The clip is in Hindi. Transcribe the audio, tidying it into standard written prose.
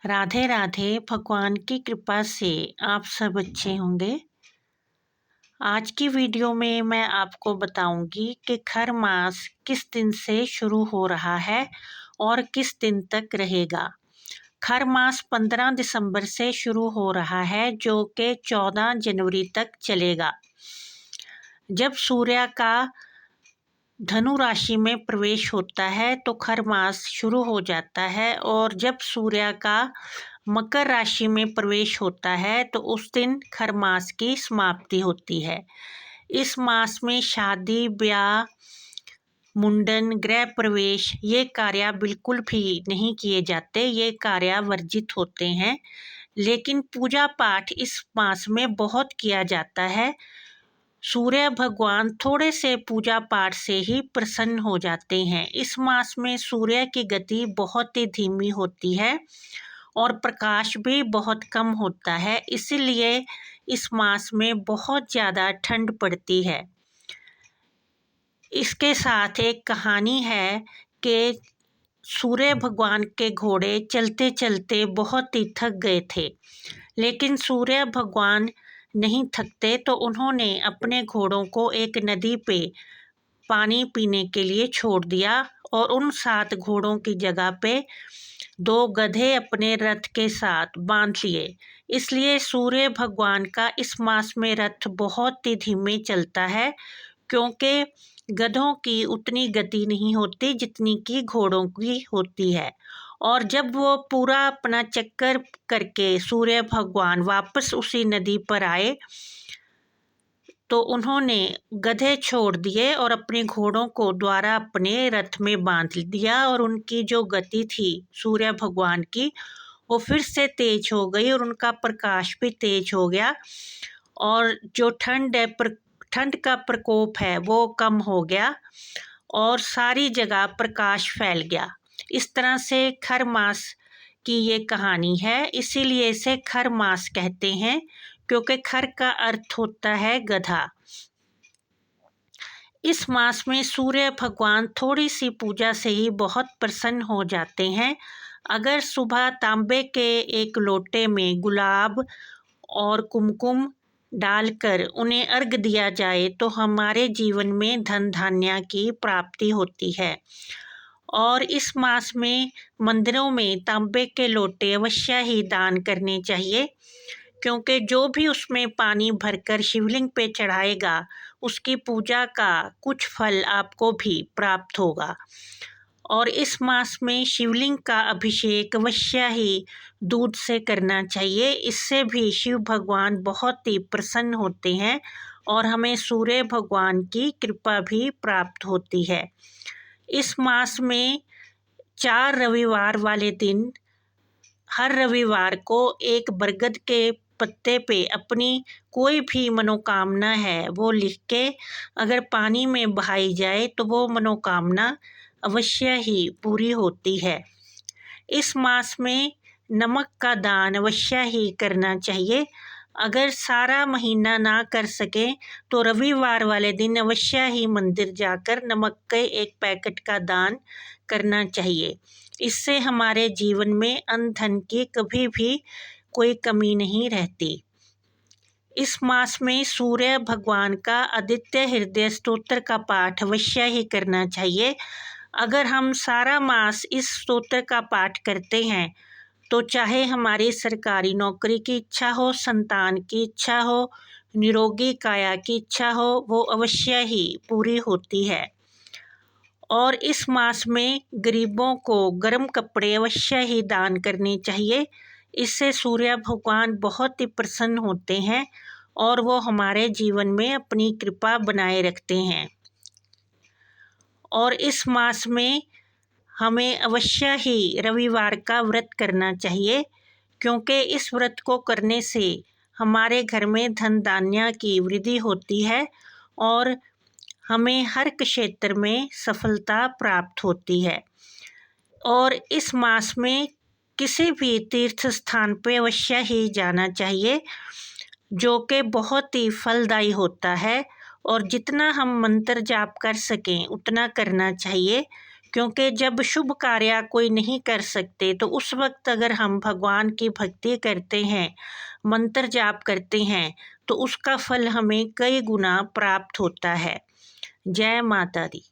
राधे राधे। भगवान की कृपा से आप सब अच्छे होंगे। आज की वीडियो में मैं आपको बताऊंगी कि खर मास किस दिन से शुरू हो रहा है और किस दिन तक रहेगा। खर मास 15 दिसंबर से शुरू हो रहा है, जो कि 14 जनवरी तक चलेगा। जब सूर्य का धनु राशि में प्रवेश होता है तो खर मास शुरू हो जाता है, और जब सूर्य का मकर राशि में प्रवेश होता है तो उस दिन खर मास की समाप्ति होती है। इस मास में शादी, ब्याह, मुंडन, गृह प्रवेश ये कार्य बिल्कुल भी नहीं किए जाते, ये कार्य वर्जित होते हैं। लेकिन पूजा पाठ इस मास में बहुत किया जाता है। सूर्य भगवान थोड़े से पूजा पाठ से ही प्रसन्न हो जाते हैं। इस मास में सूर्य की गति बहुत ही धीमी होती है और प्रकाश भी बहुत कम होता है, इसीलिए इस मास में बहुत ज़्यादा ठंड पड़ती है। इसके साथ एक कहानी है कि सूर्य भगवान के घोड़े चलते चलते बहुत ही थक गए थे, लेकिन सूर्य भगवान नहीं थकते, तो उन्होंने अपने घोड़ों को एक नदी पे पानी पीने के लिए छोड़ दिया और उन 7 घोड़ों की जगह पे 2 गधे अपने रथ के साथ बांध लिए। इसलिए सूर्य भगवान का इस मास में रथ बहुत ही धीमे चलता है, क्योंकि गधों की उतनी गति नहीं होती जितनी कि घोड़ों की होती है। और जब वो पूरा अपना चक्कर करके सूर्य भगवान वापस उसी नदी पर आए तो उन्होंने गधे छोड़ दिए और अपने घोड़ों को द्वारा अपने रथ में बांध दिया, और उनकी जो गति थी सूर्य भगवान की वो फिर से तेज हो गई और उनका प्रकाश भी तेज हो गया, और जो ठंड का प्रकोप है वो कम हो गया और सारी जगह प्रकाश फैल गया। इस तरह से खर मास की ये कहानी है, इसीलिए इसे खर मास कहते हैं, क्योंकि खर का अर्थ होता है गधा। इस मास में सूर्य भगवान थोड़ी सी पूजा से ही बहुत प्रसन्न हो जाते हैं। अगर सुबह तांबे के एक लोटे में गुलाब और कुमकुम डालकर उन्हें अर्घ दिया जाए तो हमारे जीवन में धन धान्य की प्राप्ति होती है। और इस मास में मंदिरों में तांबे के लोटे अवश्य ही दान करने चाहिए, क्योंकि जो भी उसमें पानी भरकर शिवलिंग पे चढ़ाएगा उसकी पूजा का कुछ फल आपको भी प्राप्त होगा। और इस मास में शिवलिंग का अभिषेक अवश्य ही दूध से करना चाहिए। इससे भी शिव भगवान बहुत ही प्रसन्न होते हैं और हमें सूर्य भगवान की कृपा भी प्राप्त होती है। इस मास में 4 रविवार वाले दिन हर रविवार को एक बरगद के पत्ते पे अपनी कोई भी मनोकामना है वो लिख के अगर पानी में बहाई जाए तो वो मनोकामना अवश्य ही पूरी होती है। इस मास में नमक का दान अवश्य ही करना चाहिए। अगर सारा महीना ना कर सके तो रविवार वाले दिन अवश्य ही मंदिर जाकर नमक के एक पैकेट का दान करना चाहिए। इससे हमारे जीवन में अन्न धन की कभी भी कोई कमी नहीं रहती। इस मास में सूर्य भगवान का आदित्य हृदय स्तोत्र का पाठ अवश्य ही करना चाहिए। अगर हम सारा मास इस स्तोत्र का पाठ करते हैं तो चाहे हमारी सरकारी नौकरी की इच्छा हो, संतान की इच्छा हो, निरोगी काया की इच्छा हो, वो अवश्य ही पूरी होती है। और इस मास में गरीबों को गर्म कपड़े अवश्य ही दान करने चाहिए। इससे सूर्य भगवान बहुत ही प्रसन्न होते हैं और वो हमारे जीवन में अपनी कृपा बनाए रखते हैं। और इस मास में हमें अवश्य ही रविवार का व्रत करना चाहिए, क्योंकि इस व्रत को करने से हमारे घर में धन धान्य की वृद्धि होती है और हमें हर क्षेत्र में सफलता प्राप्त होती है। और इस मास में किसी भी तीर्थ स्थान पे अवश्य ही जाना चाहिए, जो कि बहुत ही फलदायी होता है। और जितना हम मंत्र जाप कर सकें उतना करना चाहिए, क्योंकि जब शुभ कार्य कोई नहीं कर सकते तो उस वक्त अगर हम भगवान की भक्ति करते हैं, मंत्र जाप करते हैं, तो उसका फल हमें कई गुना प्राप्त होता है। जय माता दी।